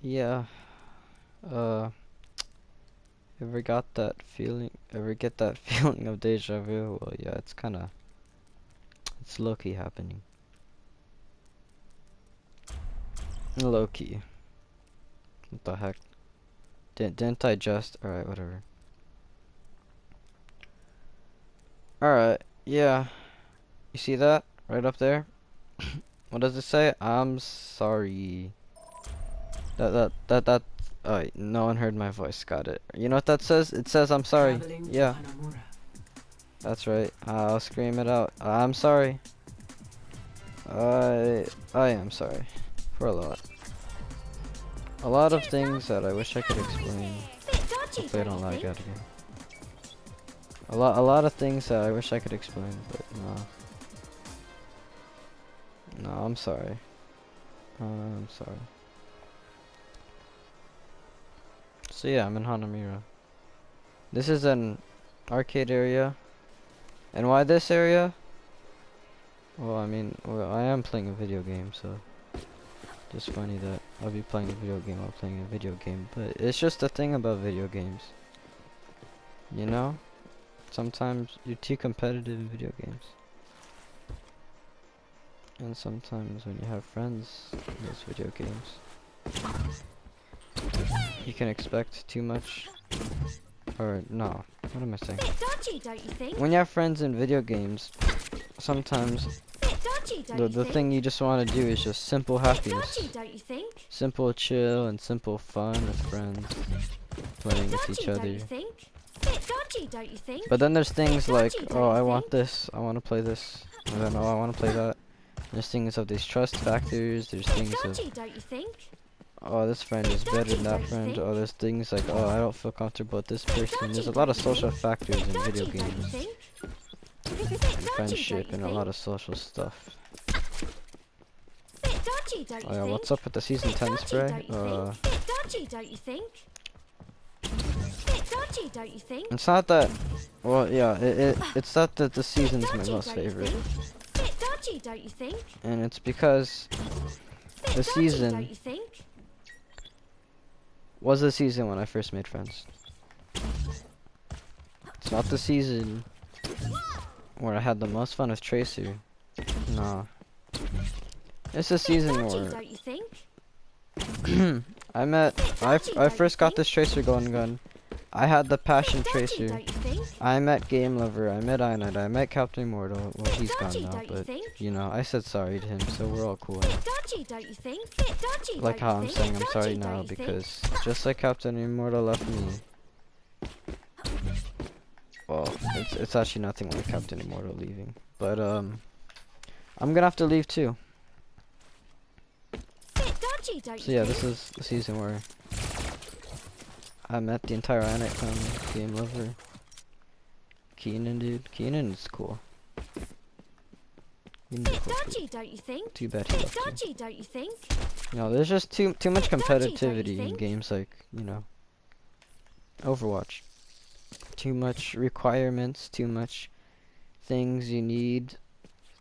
Yeah. Uh, ever got that feeling? Ever get that feeling of deja vu? Well, yeah, it's low-key happening. Low-key. What the heck? Didn't I just? Alright, whatever. Alright, yeah. You see that? Right up there? What does it say? I'm sorry. That. Oh, no one heard my voice. Got it. You know what that says? It says I'm sorry. Yeah. That's right. I'll scream it out. I'm sorry. I am sorry. For a lot. A lot of things that I wish I could explain. Hopefully I don't lag out again. A lot of things that I wish I could explain, but no. No, I'm sorry. I'm sorry. So yeah, I'm in Hanamira. This is an arcade area. And why this area? Well, I mean, well, I am playing a video game, so just funny that I'll be playing a video game while playing a video game. But it's just a thing about video games. You know? Sometimes you're too competitive in video games. And sometimes when you have friends in those video games, you can expect too much. Or, no. What am I saying? When you have friends in video games, sometimes the thing you just want to do is just simple happiness. Simple chill and simple fun with friends. Playing with each other. But then there's things like, oh, I want this, I want to play this. And then, oh, I want to play that. There's things of these trust factors, there's things of, oh, this friend is better than that friend. Oh, there's things like, oh, I don't feel comfortable with this person. There's a lot of social factors in video games. And friendship and a lot of social stuff. Oh yeah, what's up with the season 10 spray? It's not that, well, yeah, it's not that the season's my most favorite. And it's because the season was the season when I first made friends. It's not the season where I had the most fun with Tracer. No. It's a season where I first got this Tracer gun. I had the Passion Tracer. I met Game Lover, I met Einite, I met Captain Immortal. Well, he's gone now, but, you know, I said sorry to him, so we're all cool now. Like how I'm saying I'm sorry now, because just like Captain Immortal left me. Well, it's actually nothing like Captain Immortal leaving. But, I'm gonna have to leave too. So yeah, this is the season where I met the entire Einite family, Game Lover. Keenan, dude. Keenan is cool. Keenan's cool too. Too bad he left too. You know, there's just too much competitivity in games like, you know, Overwatch. Too much requirements, too much things you need,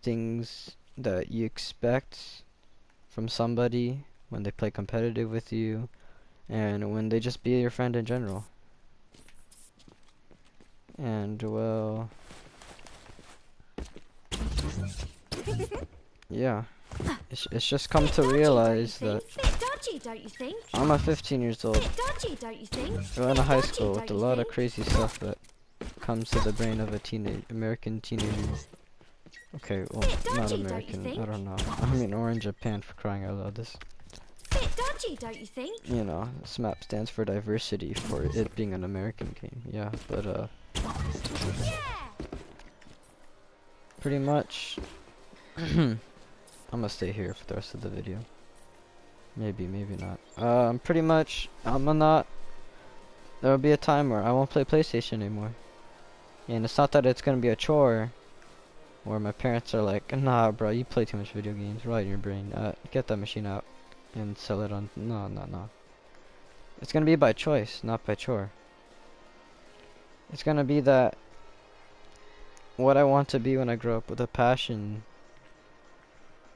things that you expect from somebody when they play competitive with you, and when they just be your friend in general. And, well, yeah, it's just come to realize that I'm a 15 years old, going to high school with a lot of crazy stuff that comes to the brain of a American teenager. Okay, well, not American, I don't know. I mean, or in Japan, for crying out loud. This, you know, SMAP stands for diversity, for it being an American game. Yeah, but pretty much I'm gonna stay here for the rest of the video. Maybe not. Pretty much there'll be a time where I won't play PlayStation anymore. And it's not that it's gonna be a chore where my parents are like, nah bro, you play too much video games, right in your brain. Get that machine out and sell it on. No. It's gonna be by choice, not by chore. It's gonna be that what I want to be when I grow up, with a passion,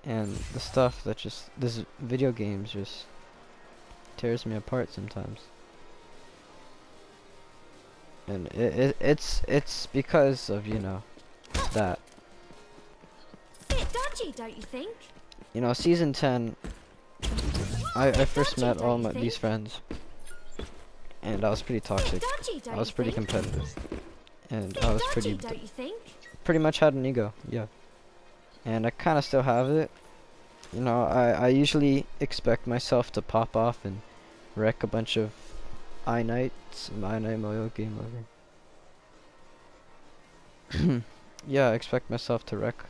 and the stuff that just this video games just tears me apart sometimes. And it's because of, you know, that. Bit dodgy, don't you think? You know, season 10, I first Dodgy, met all don't you these think? friends, and I was pretty toxic. Dodgy, don't I was you pretty think? competitive, and Bit I was dodgy, don't you think? pretty much had an ego, yeah. And I kind of still have it. You know, I usually expect myself to pop off and wreck a bunch of I-Nights, I-Night Moyo Game Lover. Yeah, I expect myself to wreck.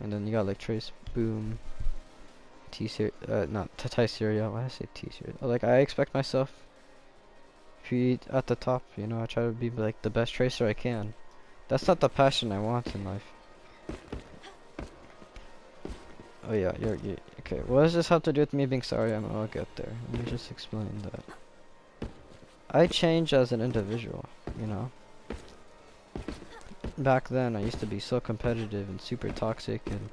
And then you got like Trace, Boom, T-Series, not T-Series, why did I say T-Series? Like, I expect myself to be at the top, you know, I try to be like the best tracer I can. That's not the passion I want in life. Oh yeah, you're okay. What does this have to do with me being sorry? I'll get there. Let me just explain that. I change as an individual, you know. Back then, I used to be so competitive and super toxic and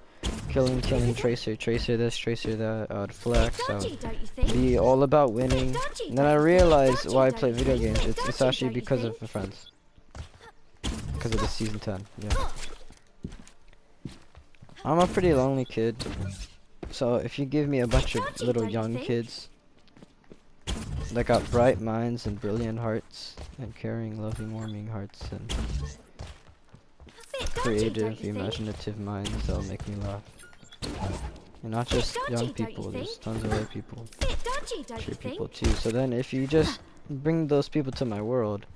killing, tracer this, tracer that. I would flex. I Dodgy, would don't you think? be all about winning. Dodgy, And then I don't you realized think? why I Dodgy, play don't you video think? games. It's Dodgy, actually don't you because of think? the friends. Because of the season 10. Yeah. I'm a pretty lonely kid. So if you give me a bunch of Dodgy, little don't you young think? kids that got bright minds and brilliant hearts and caring, loving, warming hearts and Bit dodgy, don't creative, you think? imaginative minds, that'll make me laugh. And not just Dodgy, young don't you people, there's think? tons of other people, Bit dodgy, don't you mature people think? too. So then if you just bring those people to my world,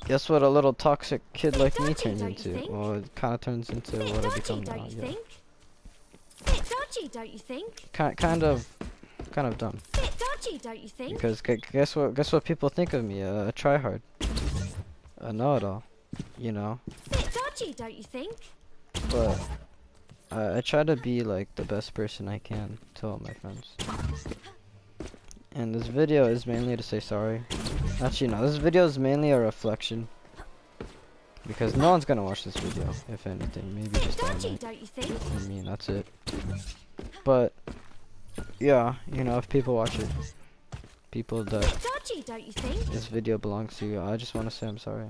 guess what a little toxic kid like me Dodgy, turns don't you into? think? Well, it kind of turns into Bit what I dodgy, become don't now, you yeah. think? Bit dodgy, don't you think? Kind of dumb. Bit dodgy, don't you think? Because guess what people think of me? A tryhard. A know-it-all. You know? Bit dodgy, don't you think? But I try to be like the best person I can to all my friends. And this video is mainly to say sorry. Actually, no, this video is mainly a reflection. Because no one's gonna watch this video, if anything. Maybe just Dodgy, I don't you think? mean, that's it. But, yeah, you know, if people watch it, people that Dodgy, don't you think? this video belongs to, I just want to say I'm sorry.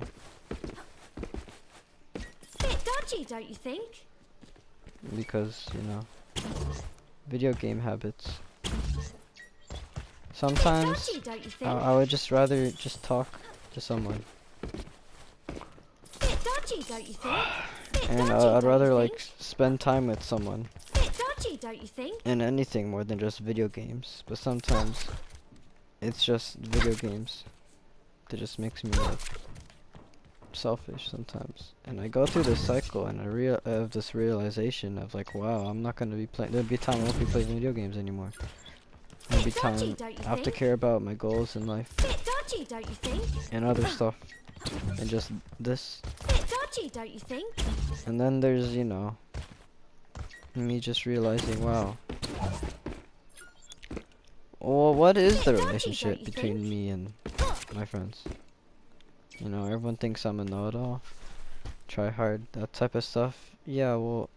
Bit dodgy, don't you think? Because, you know, video game habits. Sometimes Dodgy, don't you think? I would just rather just talk to someone. Bit dodgy, don't you think? Bit And dodgy, I'd don't rather you like think? spend time with someone Bit dodgy, don't you think? in anything more than just video games. But sometimes it's just video games that just makes me like selfish sometimes. And I go through this cycle and I have this realization of like, wow, I'm not gonna be playing. There'll be time I won't be playing video games anymore. There'll be time Dodgy, don't you I have to think? care about my goals in life Bit dodgy, don't you think? and other stuff and just this. Bit dodgy, don't you think? And then there's, you know, me just realizing, wow. Well, what is the relationship between me and my friends? You know, everyone thinks I'm a know-it-all, try hard, that type of stuff. Yeah, well,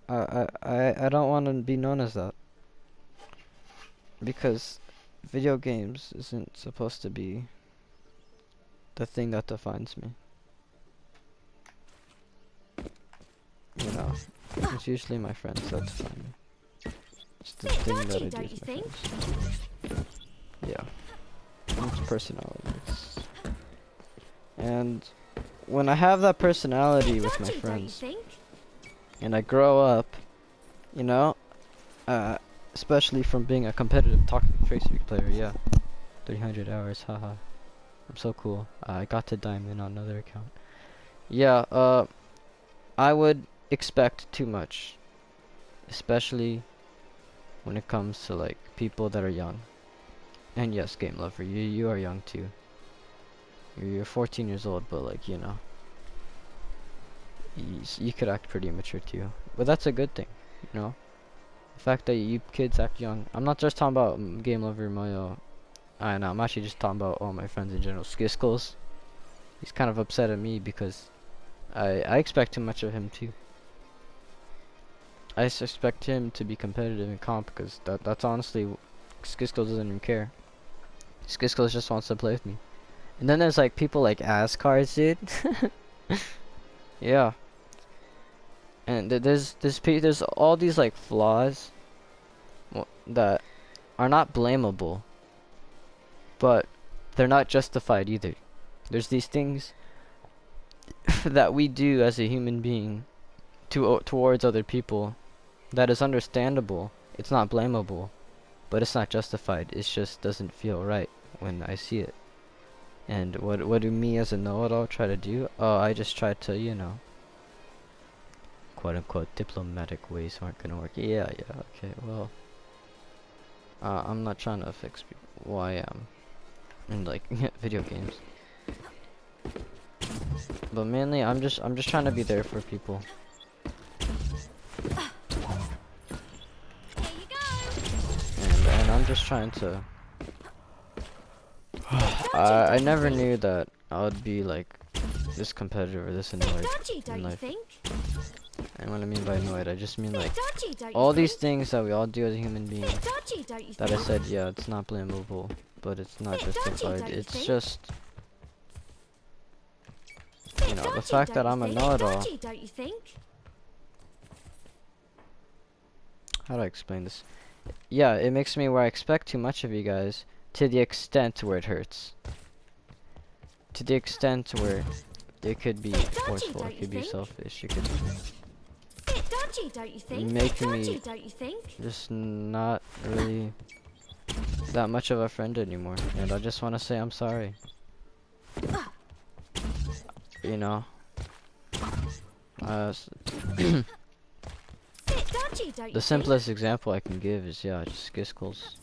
I don't want to be known as that. Because video games isn't supposed to be the thing that defines me. You know, it's usually my friends that define me. It's the thing that I do Don't you with my think? friends. Yeah. It's personality. And when I have that personality with my Dodgy, don't you friends, think? and I grow up, you know, especially from being a competitive toxic tracer player, yeah, 300 hours, haha, I'm so cool. I got to diamond on another account. Yeah, I would expect too much, especially when it comes to like people that are young. And yes, game lover, you are young too. You're 14 years old, but like, you know, you could act pretty immature too. But that's a good thing, you know. The fact that you kids act young. I'm not just talking about game lover Mayo. I know, I'm actually just talking about all my friends in general. Skiskles, he's kind of upset at me because I expect too much of him too. I expect him to be competitive in comp because that's honestly Skizko doesn't even care. Skizko just wants to play with me. And then there's like people like cards, dude. Yeah. And there's all these like flaws that are not blamable, but they're not justified either. There's these things that we do as a human being towards other people that is understandable. It's not blamable, but it's not justified. It just doesn't feel right when I see it. And what do me as a know-it-all try to do? Oh, I just try to, you know, quote-unquote diplomatic ways aren't gonna work. Yeah, okay, well, I'm not trying to fix people. Well, I am in like video games, but mainly I'm just trying to be there for people. And I'm just trying to. I never knew that I would be like this competitive or this annoyed in life. And what I mean by annoyed, I just mean like all these things that we all do as a human being. That I said, yeah, it's not blamable, but it's not justified. It's just, you know, the fact that I'm a know-it-all. How do I explain this? Yeah, it makes me where I expect too much of you guys to the extent where it hurts. To the extent where it could be forceful, it could be selfish, it could make me just not really that much of a friend anymore. And I just want to say I'm sorry. You know, the simplest example I can give is, yeah, just Skizkles.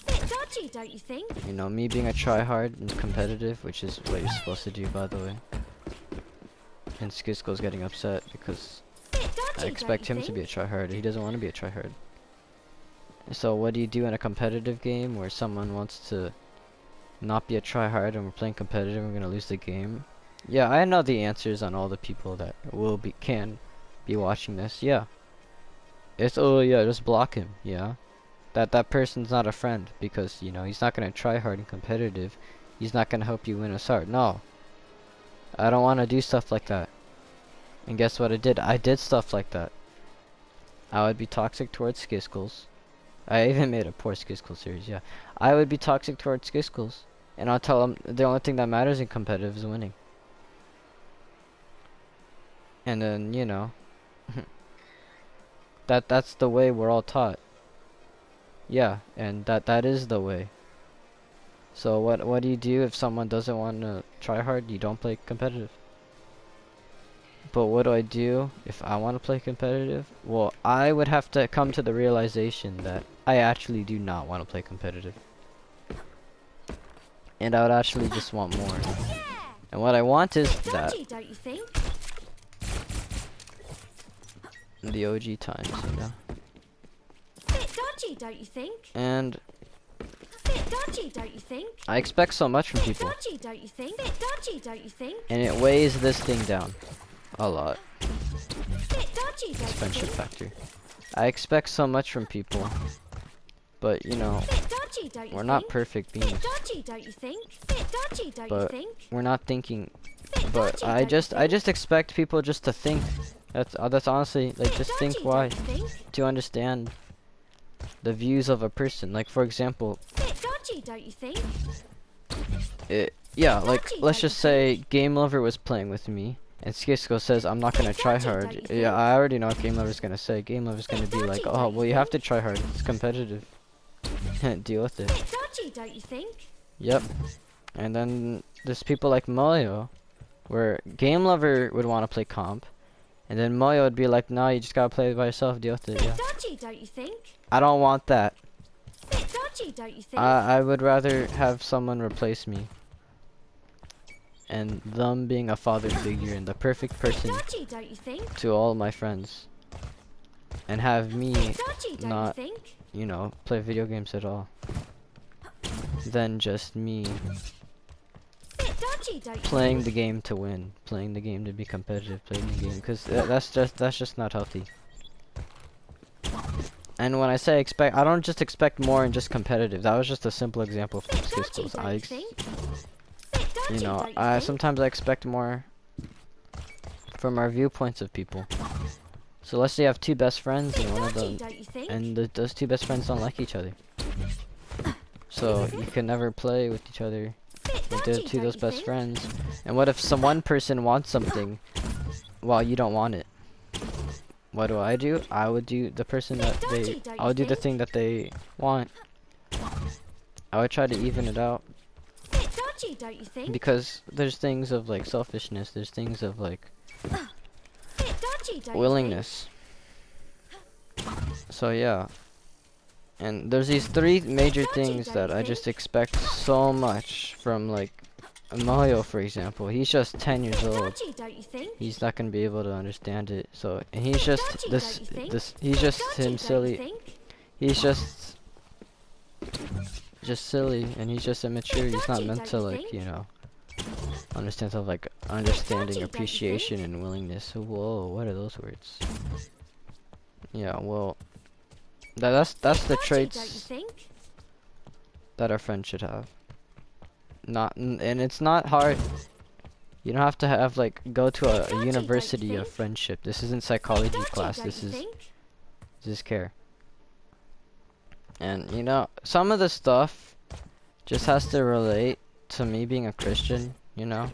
You know, me being a tryhard and competitive, which is what you're supposed to do, by the way. And Skizkles getting upset because I expect him to be a tryhard. He doesn't want to be a tryhard. So what do you do in a competitive game where someone wants to not be a tryhard and we're playing competitive and we're gonna lose the game? Yeah, I know the answers on all the people that can be watching this. Yeah. It's, oh yeah, just block him. Yeah. That person's not a friend because, you know, he's not gonna try hard and competitive. He's not gonna help you win a start. No. I don't wanna do stuff like that. And guess what I did? I did stuff like that. I would be toxic towards Skizkles. I even made a poor Skizkles series, yeah. I would be toxic towards Skizkles. And I'll tell him the only thing that matters in competitive is winning. And then, you know, that's the way we're all taught. Yeah, and that is the way. So what do you do if someone doesn't want to try hard? You don't play competitive. But what do I do if I want to play competitive? Well, I would have to come to the realization that I actually do not want to play competitive. And I would actually just want more. And what I want is that. The OG times, you know. Don't you think? And Dodgy, don't you think? I expect so much from people. Dodgy, don't you think? Dodgy, don't you think? And it weighs this thing down a lot. Dodgy, This friendship factor. I expect so much from people. But you know, we're not perfect beings. Dodgy, don't you think? Dodgy, don't you But think? we're not thinking. But I just expect people just to think. That's honestly, like, just think why. To understand the views of a person. Like, for example, Dodgy, don't you think? yeah, like, let's just say Game Lover was playing with me and Skizko says I'm not gonna try hard. Yeah, I already know what Game Lover's gonna say. Game Lover's gonna be like, oh, well, you have to try hard. It's competitive. Deal with it. Dodgy, don't you think? Yep. And then there's people like Moyo, where Game Lover would want to play comp, and then Moyo would be like, no, you just gotta play by yourself. Deal with it. Yeah. Dodgy, don't you think? I don't want that. Dodgy, don't you think? I would rather have someone replace me. And them being a father figure and the perfect person Dodgy, don't you think? to all my friends. And have me Dodgy, don't not, you think? you know, play video games at all. Than just me Dodgy, don't you playing the game to win, playing the game to be competitive, playing the game, because that's just not healthy. And when I say expect, I don't just expect more and just competitive. That was just a simple example from skill skills. You know, sometimes I expect more from our viewpoints of people. So let's say you have two best friends and one of them, and those two best friends don't like each other. So you can never play with each other with the two of those best friends. And what if one person wants something while you don't want it? What do? I would do the person that I would do the thing that they want. I would try to even it out. Because there's things of like selfishness, there's things of like willingness. So yeah. And there's these three major things that I just expect so much from like Mario, for example. He's just 10 years old. He's not gonna be able to understand it. So and he's just he's just him silly. He's just silly, and he's just immature. He's not meant to like, you know, understand stuff like understanding, appreciation, and willingness. Whoa, what are those words? Yeah, well, that's the traits that our friend should have. And it's not hard. You don't have to have like go to a university of friendship. This isn't psychology class. This is care. And you know, some of the stuff just has to relate to me being a Christian, you know.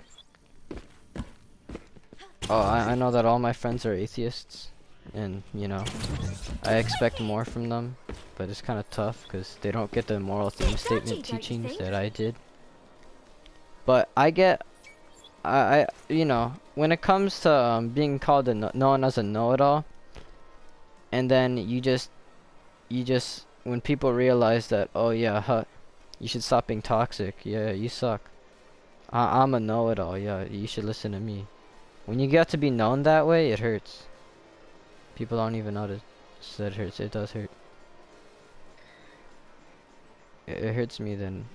Oh, I know that all my friends are atheists, and you know, I expect more from them, but it's kind of tough because they don't get the moral theme statement teachings that I did. But I get, you know, when it comes to being called known as a know-it-all, and then you just when people realize that, oh yeah, you should stop being toxic. Yeah, you suck. I'm a know-it-all. Yeah, you should listen to me. When you get to be known that way, it hurts. People don't even notice that it hurts. It does hurt. It hurts me then.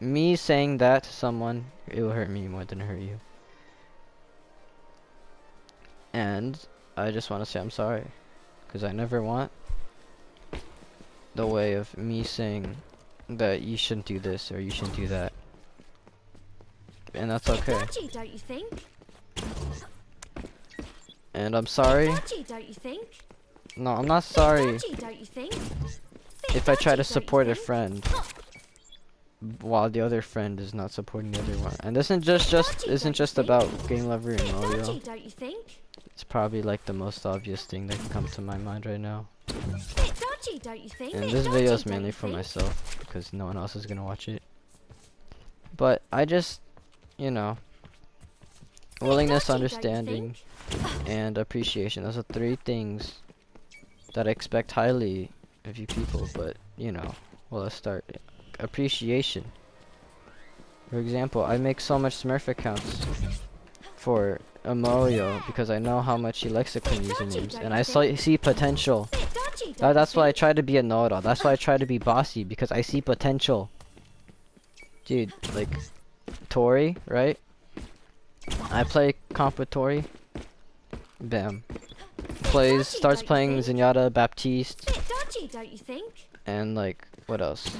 Me saying that to someone, it will hurt me more than it hurt you. And I just want to say I'm sorry, because I never want the way of me saying that you shouldn't do this or you shouldn't do that. And that's okay. Don't you think? And I'm sorry. Don't you think? No, I'm not sorry Don't you think? if I try to support a friend while the other friend is not supporting the other one. And this isn't just about Game Lover and Mario. Don't you think? It's probably like the most obvious thing that can come to my mind right now. Don't you think? And this video is mainly for myself because no one else is gonna watch it. But I just, you know, willingness, understanding, and appreciation. Those are three things that I expect highly of you people. But you know, well, let's start. Appreciation. For example, I make so much Smurf accounts for Mario because I know how much he likes to clean usernames, and I see potential. That's why I try to be a know-it-all. That's why I try to be bossy, because I see potential. Dude, like Tori, right? I play comp with Tori. Bam. Starts playing Zenyatta, Baptiste, and like what else?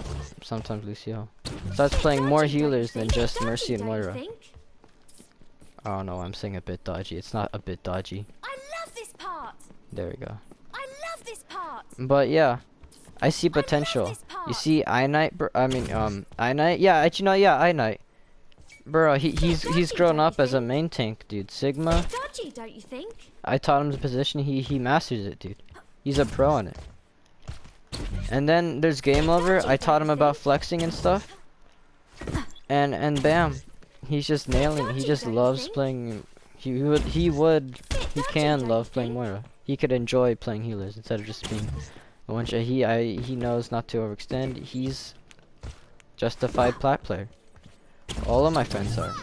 Sometimes Lucio. Starts playing more healers than just Mercy and Moira. Oh no, I'm saying a bit dodgy. It's not a bit dodgy. I love this part. There we go. I love this part. But yeah, I see potential. You see, I-Knight, I-Knight. Yeah, you know, yeah, I-Knight. Bro, he's grown up as a main tank, dude. Sigma. Don't you think? I taught him the position. He masters it, dude. He's a pro on it. And then there's Game Lover. I taught him about flexing and stuff. And bam, he's just nailing. He just loves playing. He can love playing Moira. He could enjoy playing healers instead of just being a one shot. He knows not to overextend. He's justified plat player. All of my friends are.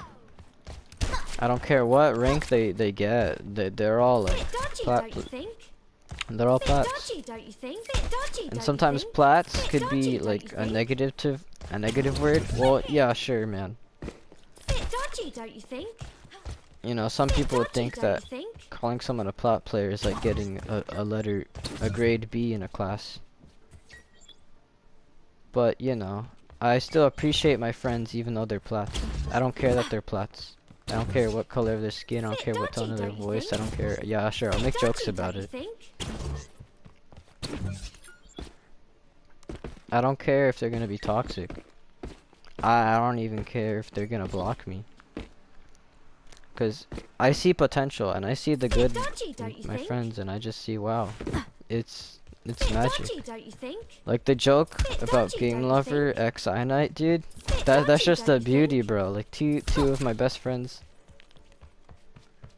I don't care what rank they get. They're all like plat. They're all plats. And sometimes plats could be like a negative word. Well, yeah, sure, man. You know, some people would Dodgy, think don't that you think? calling someone a plot player is like getting a grade B in a class. But, you know, I still appreciate my friends even though they're plats. I don't care that they're plats. I don't care what color of their skin, I don't care what tone of their voice, I don't care. Yeah, sure, I'll make jokes about it. I don't care if they're gonna be toxic. I don't even care if they're gonna block me. Cause I see potential and I see the good in my friends and I just see, wow, it's magic. Like the joke about Game Lover X I Night, dude. That's just the beauty, bro. Like two of my best friends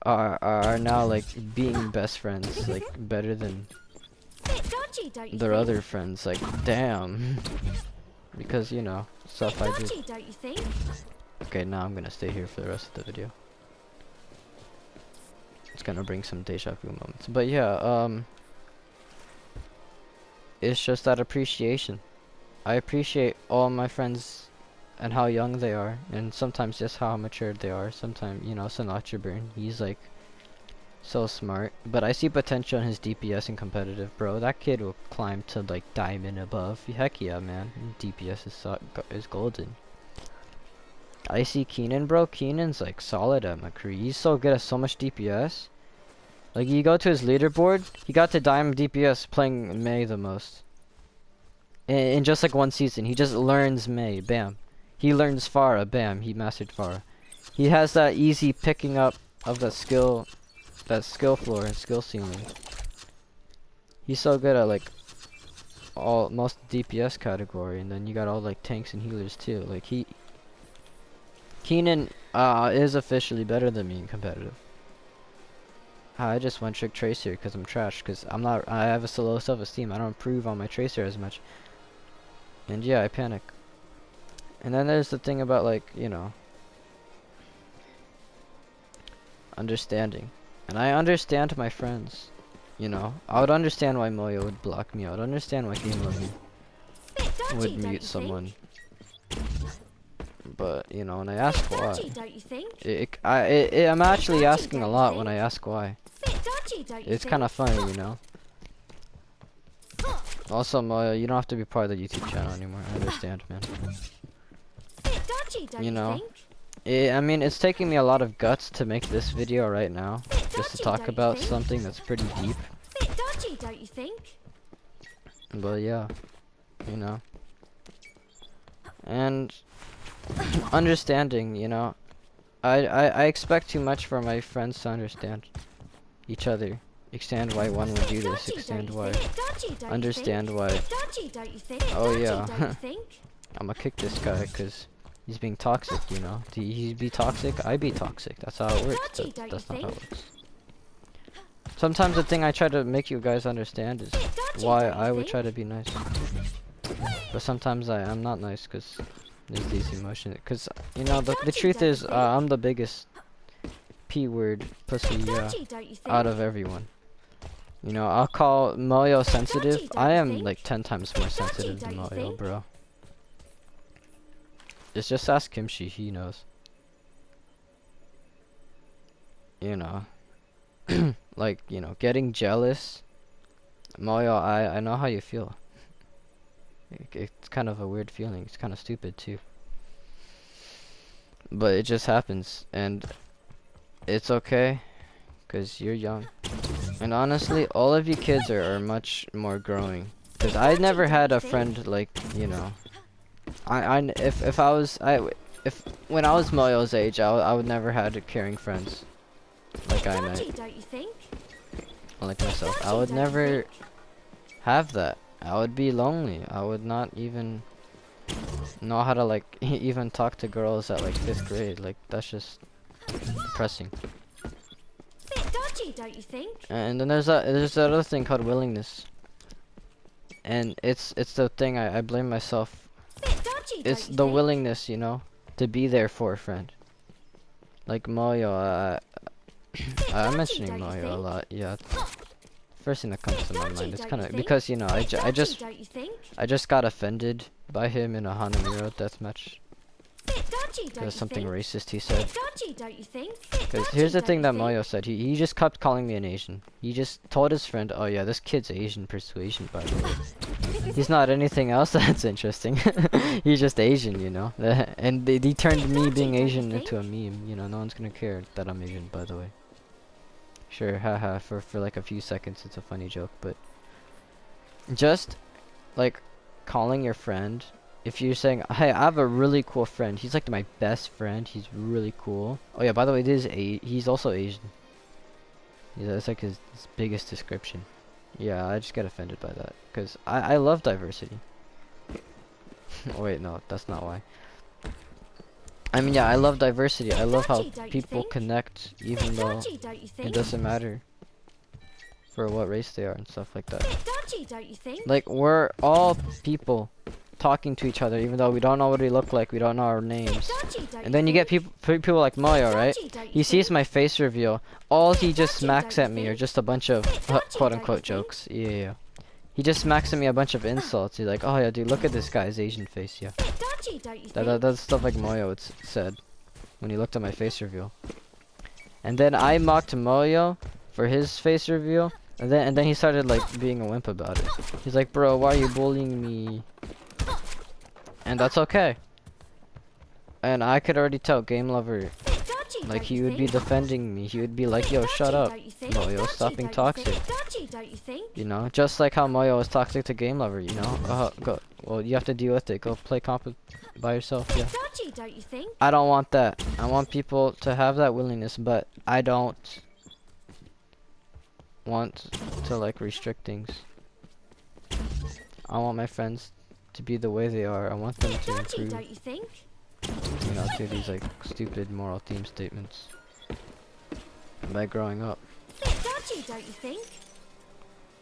are now like being best friends, like better than their other friends. Like damn, because you know stuff I do. Okay, now I'm gonna stay here for the rest of the video. It's gonna bring some deja vu moments, but yeah, it's just that appreciation. I appreciate all my friends and how young they are, and sometimes just how mature they are. Sometimes, you know, Sinatraburn, he's like so smart, but I see potential in his DPS and competitive, bro. That kid will climb to like diamond above. Heck yeah, man. DPS is golden. I see Keenan, bro. Keenan's like solid at McCree. He's so good at so much DPS. Like you go to his leaderboard, he got to diamond DPS playing Mei the most. In just like one season, he just learns Mei, bam. He learns Pharah, bam, he mastered Pharah. He has that easy picking up of that skill floor and skill ceiling. He's so good at like most DPS category, and then you got all like tanks and healers too. Like Keenan is officially better than me in competitive. I just went trick tracer because I'm trash, because I have a low self-esteem. I don't improve on my tracer as much. And yeah, I panic. And then there's the thing about like, you know, understanding. And I understand my friends. You know, I would understand why Moyo would block me. I would understand why Game Lover would mute someone. But, you know, and I ask why. I'm actually asking a lot when I ask why. It's kind of funny, you know. Also, Moyo, you don't have to be part of the YouTube channel anymore. I understand, man. You know, I mean, it's taking me a lot of guts to make this video right now, just to talk about something that's pretty deep. But yeah, you know, and understanding, you know, I expect too much for my friends to understand each other. Understand why one would do this, understand why. Oh yeah, I'ma kick this guy because he's being toxic, you know. He be toxic, I be toxic. That's how it works. That's not how it works. Sometimes the thing I try to make you guys understand is why I would try to be nice. But sometimes I'm not nice because there's these emotions. Because, you know, the truth is, I'm the biggest P-word pussy out of everyone. You know, I'll call Moyo sensitive. I am like 10 times more sensitive than Moyo, bro. Just ask Kimchi, he knows. You know. Like, you know, getting jealous. Moyo, I know how you feel. It's kind of a weird feeling. It's kind of stupid too. But it just happens, and it's okay, because you're young. And honestly, all of you kids are much more growing. Because I never had a friend like, you know, if when I was Moyo's age, I would never had caring friends like I might. Like myself, I would never have that. I would be lonely. I would not even know how to like even talk to girls at like 5th grade. Like that's just depressing. Don't you think? And then there's that other thing called willingness, and it's the thing I blame myself. It's the willingness, you know, to be there for a friend. Like Moyo, I'm mentioning Moyo a lot. Yeah, first thing that comes to my mind. It's kind of because, you know, I just got offended by him in a Hanamiro deathmatch. dodgy, don't That's you something think? racist he said. Bit dodgy, don't you think? Bit Because dodgy, here's the don't thing you that think? Moyo said. He just kept calling me an Asian. He just told his friend, oh yeah, this kid's Asian persuasion, by the way. He's not anything else that's interesting. He's just Asian, you know. And they turned me being Asian into a meme. You know, no one's gonna care that I'm Asian, by the way. Sure, haha, for like a few seconds it's a funny joke, but just like calling your friend, if you're saying, hey, I have a really cool friend, he's like my best friend, he's really cool. Oh yeah, by the way, he's also Asian. That's like his biggest description. Yeah, I just get offended by that, because I love diversity. Oh, wait, no, that's not why. I mean, yeah, I love diversity. I love how people connect, even though it doesn't matter for what race they are and stuff like that. Like, we're all people talking to each other, even though we don't know what we look like, we don't know our names. And then you get people like Moyo, right? He sees my face reveal. All he just smacks at me are just a bunch of quote-unquote jokes. Yeah. He just smacks at me a bunch of insults. He's like, oh yeah, dude, look at this guy's Asian face, yeah. That's stuff like Moyo said when he looked at my face reveal. And then I mocked Moyo for his face reveal, and then he started like being a wimp about it. He's like, bro, why are you bullying me? And that's okay. And I could already tell Game Lover, like, he would be defending me. He would be like, yo, shut up, Moyo, stop being toxic. You know, just like how Moyo was toxic to Game Lover, you know? Well, you have to deal with it. Go play comp by yourself, yeah. I don't want that. I want people to have that willingness, but I don't want to, like, restrict things. I want my friends to be the way they are. I want them to improve. You know, through these like stupid moral theme statements. By growing up.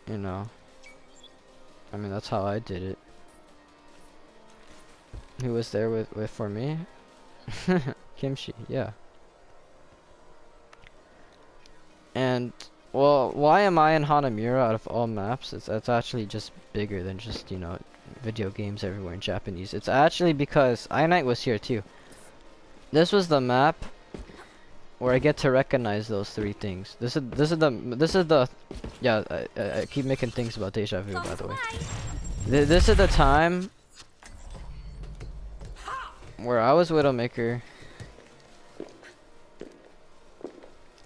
You know. I mean, that's how I did it. Who was there with for me? Kimchi, yeah. And well, why am I in Hanamura out of all maps? It's actually just bigger than just, you know, video games everywhere in Japanese. It's actually because iNight was here too. This was the map where I get to recognize those three things. This is the yeah, I keep making things about deja vu, by the way. This is the time where I was Widowmaker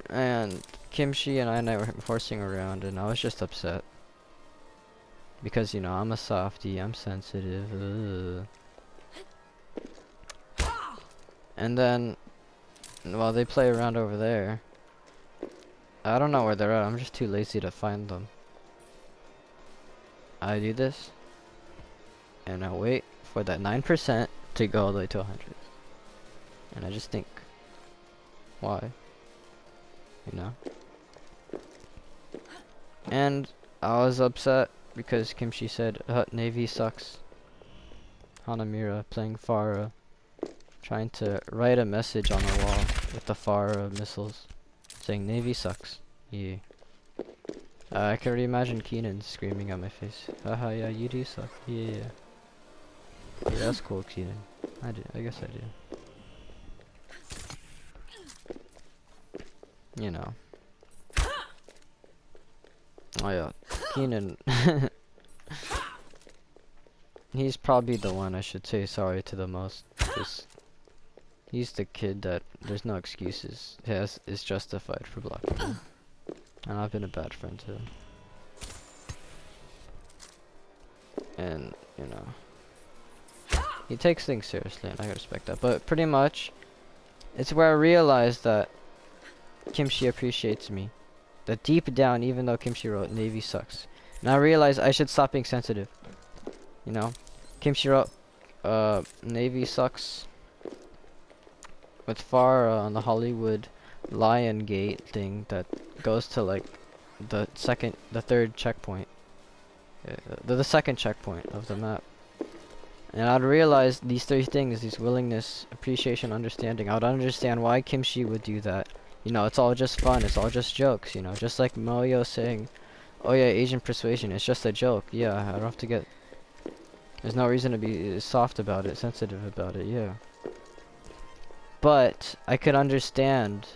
and Kimchi and I were horsing around, and I was just upset because, you know, I'm a softie, I'm sensitive. And then while they play around over there, I don't know where they're at. I'm just too lazy to find them. I do this, and I wait for that 9% to go all the way to 100. And I just think, why? You know? And I was upset because Kimchi said, Navy sucks. Hanamura playing Pharah, trying to write a message on the wall with the Pharah missiles, saying Navy sucks. Yeah. I can already imagine Keenan screaming at my face. Haha, yeah, you do suck. Yeah. Yeah, that's cool, Keenan. I guess I do. You know. Oh yeah, Keenan. He's probably the one I should say sorry to the most. He's the kid that there's no excuses. Is justified for blocking him. And I've been a bad friend to him. And, you know, he takes things seriously, and I respect that. But pretty much, it's where I realized that Kimchi appreciates me. That deep down, even though Kimchi wrote Navy sucks, and I realized I should stop being sensitive. You know, Kimchi wrote Navy sucks with Farah on the Hollywood Lion Gate thing that goes to like the third checkpoint, the second checkpoint of the map. And I'd realize these three things: these willingness, appreciation, understanding. I would understand why Kimchi would do that. You know, it's all just fun. It's all just jokes. You know, just like Moyo saying, "Oh yeah, Asian persuasion. It's just a joke." Yeah, I don't have to get. There's no reason to be soft about it, sensitive about it. Yeah. But I could understand